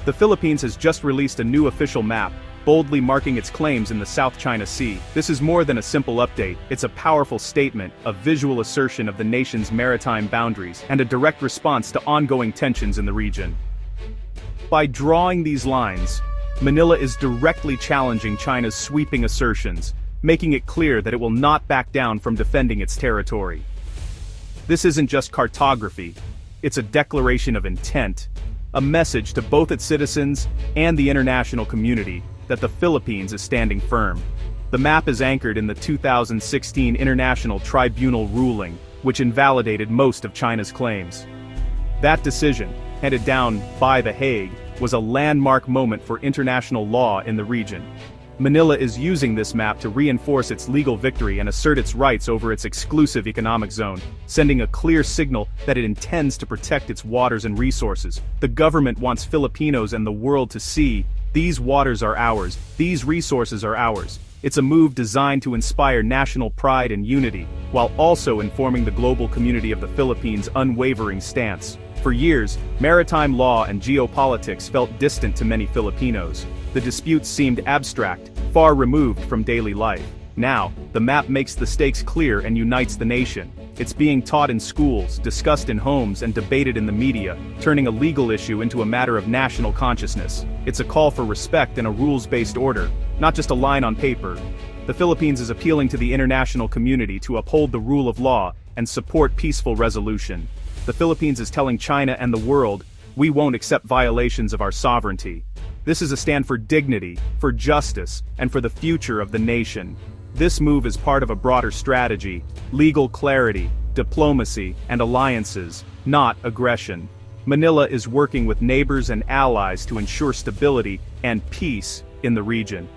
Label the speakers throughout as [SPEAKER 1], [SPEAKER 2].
[SPEAKER 1] The Philippines has just released a new official map, boldly marking its claims in the South China Sea. This is more than a simple update, it's a powerful statement, a visual assertion of the nation's maritime boundaries, and a direct response to ongoing tensions in the region. By drawing these lines, Manila is directly challenging China's sweeping assertions, making it clear that it will not back down from defending its territory. This isn't just cartography, it's a declaration of intent, a message to both its citizens and the international community that the Philippines is standing firm. The map is anchored in the 2016 International Tribunal ruling, which invalidated most of China's claims. That decision, handed down by The Hague, was a landmark moment for international law in the region. Manila is using this map to reinforce its legal victory and assert its rights over its exclusive economic zone, sending a clear signal that it intends to protect its waters and resources. The government wants Filipinos and the world to see, these waters are ours, these resources are ours. It's a move designed to inspire national pride and unity, while also informing the global community of the Philippines' unwavering stance. For years, maritime law and geopolitics felt distant to many Filipinos. The disputes seemed abstract, far removed from daily life. Now, the map makes the stakes clear and unites the nation. It's being taught in schools, discussed in homes, and debated in the media, turning a legal issue into a matter of national consciousness. It's a call for respect and a rules-based order, not just a line on paper. The Philippines is appealing to the international community to uphold the rule of law and support peaceful resolution. The Philippines is telling China and the world, we won't accept violations of our sovereignty. This is a stand for dignity, for justice, and for the future of the nation. This move is part of a broader strategy: legal clarity, diplomacy, and alliances, not aggression. Manila is working with neighbors and allies to ensure stability and peace in the region.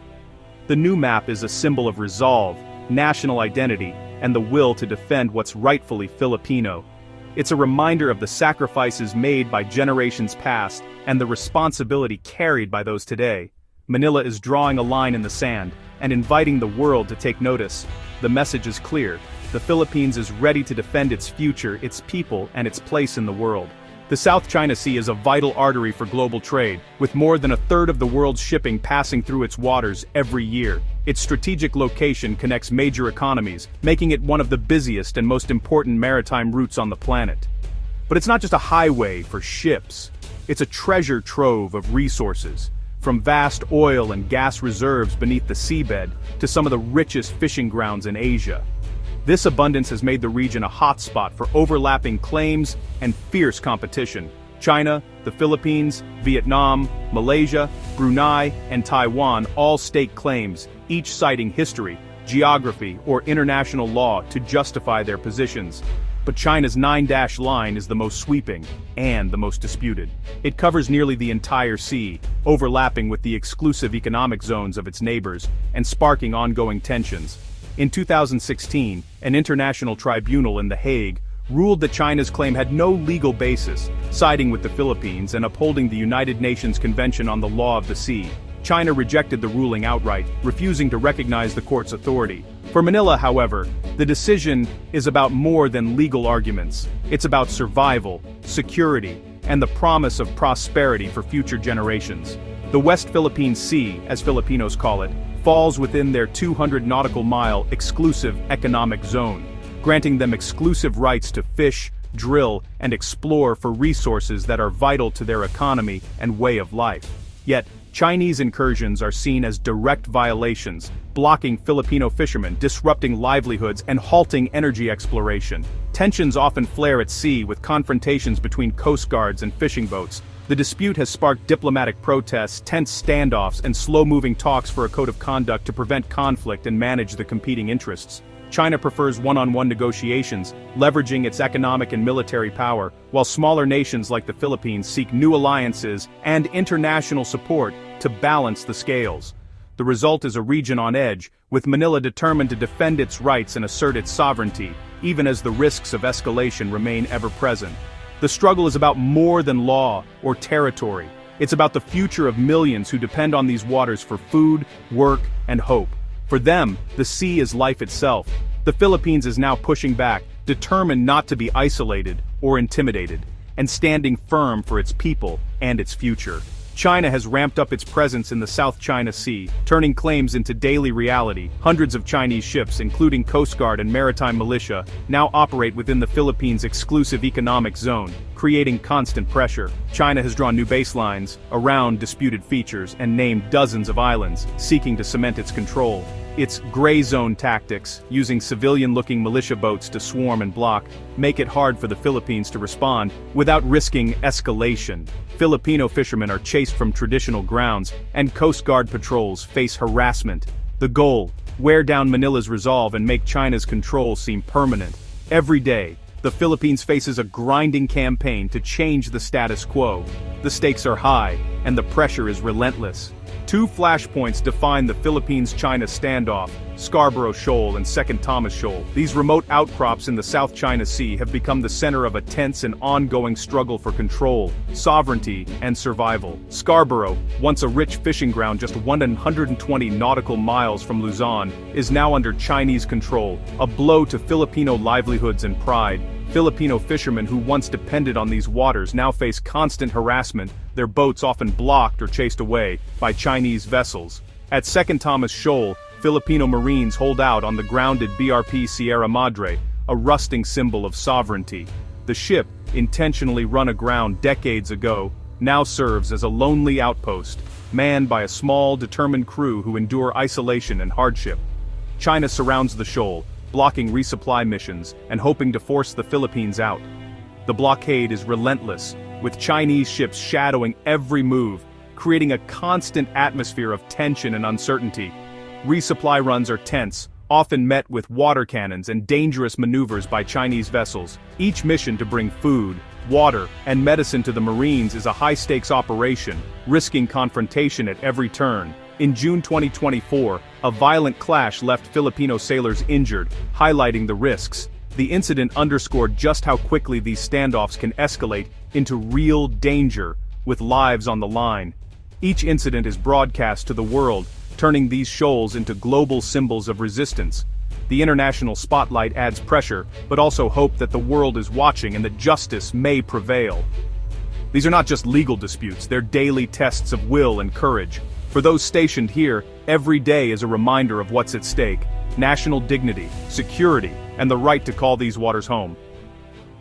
[SPEAKER 1] The new map is a symbol of resolve, national identity, and the will to defend what's rightfully Filipino. It's a reminder of the sacrifices made by generations past and the responsibility carried by those today. Manila is drawing a line in the sand and inviting the world to take notice. The message is clear: the Philippines is ready to defend its future, its people, and its place in the world. The South China Sea is a vital artery for global trade, with more than a third of the world's shipping passing through its waters every year. Its strategic location connects major economies, making it one of the busiest and most important maritime routes on the planet. But it's not just a highway for ships. It's a treasure trove of resources, from vast oil and gas reserves beneath the seabed to some of the richest fishing grounds in Asia. This abundance has made the region a hotspot for overlapping claims and fierce competition. China, the Philippines, Vietnam, Malaysia, Brunei, and Taiwan all stake claims, each citing history, geography, or international law to justify their positions. But China's 9-dash line is the most sweeping and the most disputed. It covers nearly the entire sea, overlapping with the exclusive economic zones of its neighbors and sparking ongoing tensions. In 2016, an international tribunal in The Hague ruled that China's claim had no legal basis, siding with the Philippines and upholding the United Nations Convention on the Law of the Sea. China rejected the ruling outright, refusing to recognize the court's authority. For Manila, however, the decision is about more than legal arguments. It's about survival, security, and the promise of prosperity for future generations. The West Philippine Sea, as Filipinos call it, falls within their 200 nautical mile exclusive economic zone, granting them exclusive rights to fish, drill, and explore for resources that are vital to their economy and way of life. Yet, Chinese incursions are seen as direct violations, blocking Filipino fishermen, disrupting livelihoods, and halting energy exploration. Tensions often flare at sea with confrontations between coast guards and fishing boats. The dispute has sparked diplomatic protests, tense standoffs, and slow-moving talks for a code of conduct to prevent conflict and manage the competing interests. China prefers one-on-one negotiations, leveraging its economic and military power, while smaller nations like the Philippines seek new alliances and international support to balance the scales. The result is a region on edge, with Manila determined to defend its rights and assert its sovereignty, even as the risks of escalation remain ever present. The struggle is about more than law or territory. It's about the future of millions who depend on these waters for food, work, and hope. For them, the sea is life itself. The Philippines is now pushing back, determined not to be isolated or intimidated, and standing firm for its people and its future. China has ramped up its presence in the South China Sea, turning claims into daily reality. Hundreds of Chinese ships, including Coast Guard and maritime militia, now operate within the Philippines' exclusive economic zone, creating constant pressure. China has drawn new baselines around disputed features and named dozens of islands, seeking to cement its control. Its gray zone tactics, using civilian-looking militia boats to swarm and block, make it hard for the Philippines to respond without risking escalation. Filipino fishermen are chased from traditional grounds, and Coast Guard patrols face harassment. The goal: wear down Manila's resolve and make China's control seem permanent. Every day, the Philippines faces a grinding campaign to change the status quo. The stakes are high, and the pressure is relentless. Two flashpoints define the Philippines-China standoff: Scarborough Shoal and Second Thomas Shoal. These remote outcrops in the South China Sea have become the center of a tense and ongoing struggle for control, sovereignty, and survival. Scarborough, once a rich fishing ground just 120 nautical miles from Luzon, is now under Chinese control, a blow to Filipino livelihoods and pride. Filipino fishermen who once depended on these waters now face constant harassment, their boats often blocked or chased away by Chinese vessels. At Second Thomas Shoal, Filipino Marines hold out on the grounded BRP Sierra Madre, a rusting symbol of sovereignty. The ship, intentionally run aground decades ago, now serves as a lonely outpost, manned by a small, determined crew who endure isolation and hardship. China surrounds the shoal, blocking resupply missions and hoping to force the Philippines out. The blockade is relentless, with Chinese ships shadowing every move, creating a constant atmosphere of tension and uncertainty. Resupply runs are tense, often met with water cannons and dangerous maneuvers by Chinese vessels. Each mission to bring food, water, and medicine to the Marines is a high-stakes operation, risking confrontation at every turn. In June 2024, a violent clash left Filipino sailors injured, highlighting the risks. The incident underscored just how quickly these standoffs can escalate into real danger, with lives on the line. Each incident is broadcast to the world, turning these shoals into global symbols of resistance. The international spotlight adds pressure, but also hope that the world is watching and that justice may prevail. These are not just legal disputes, they're daily tests of will and courage. For those stationed here, every day is a reminder of what's at stake: national dignity, security, and the right to call these waters home.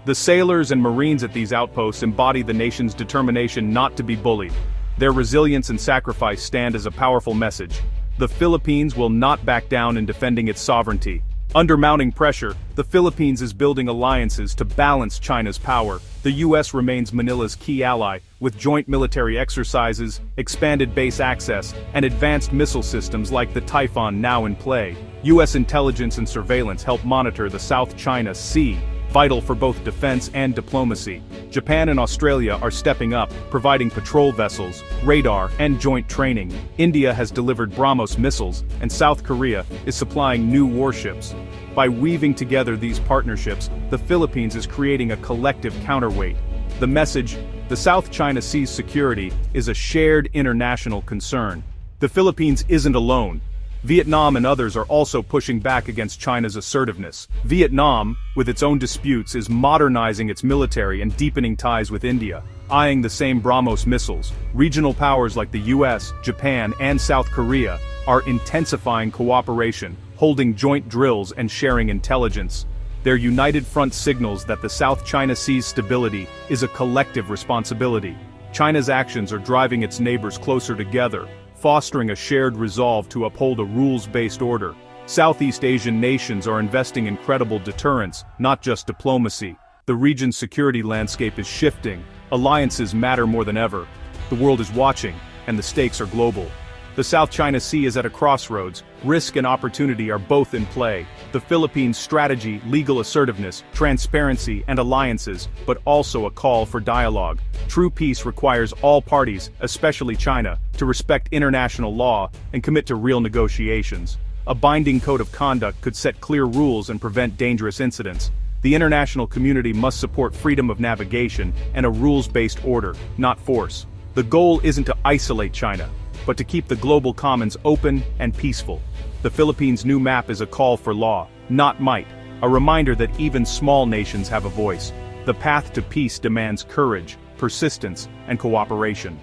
[SPEAKER 1] The sailors and Marines at these outposts embody the nation's determination not to be bullied. Their resilience and sacrifice stand as a powerful message. The Philippines will not back down in defending its sovereignty. Under mounting pressure, the Philippines is building alliances to balance China's power. The U.S. remains Manila's key ally, with joint military exercises, expanded base access, and advanced missile systems like the Typhoon now in play. U.S. intelligence and surveillance help monitor the South China Sea, vital for both defense and diplomacy. Japan and Australia are stepping up, providing patrol vessels, radar, and joint training. India has delivered BrahMos missiles, and South Korea is supplying new warships. By weaving together these partnerships, the Philippines is creating a collective counterweight. The message: the South China Sea's security is a shared international concern. The Philippines isn't alone. Vietnam and others are also pushing back against China's assertiveness. Vietnam, with its own disputes, is modernizing its military and deepening ties with India, eyeing the same BrahMos missiles. Regional powers like the US, Japan, and South Korea are intensifying cooperation, holding joint drills and sharing intelligence. Their united front signals that the South China Sea's stability is a collective responsibility. China's actions are driving its neighbors closer together, fostering a shared resolve to uphold a rules-based order. Southeast Asian nations are investing in credible deterrence, not just diplomacy. The region's security landscape is shifting. Alliances matter more than ever. The world is watching, and the stakes are global. The South China Sea is at a crossroads. Risk and opportunity are both in play. The Philippines' strategy, legal assertiveness, transparency, and alliances, but also a call for dialogue. True peace requires all parties, especially China, to respect international law and commit to real negotiations. A binding code of conduct could set clear rules and prevent dangerous incidents. The international community must support freedom of navigation and a rules-based order, not force. The goal isn't to isolate China, but to keep the global commons open and peaceful. The Philippines' new map is a call for law, not might, a reminder that even small nations have a voice. The path to peace demands courage, persistence, and cooperation.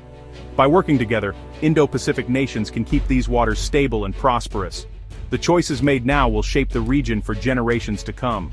[SPEAKER 1] By working together, Indo-Pacific nations can keep these waters stable and prosperous. The choices made now will shape the region for generations to come.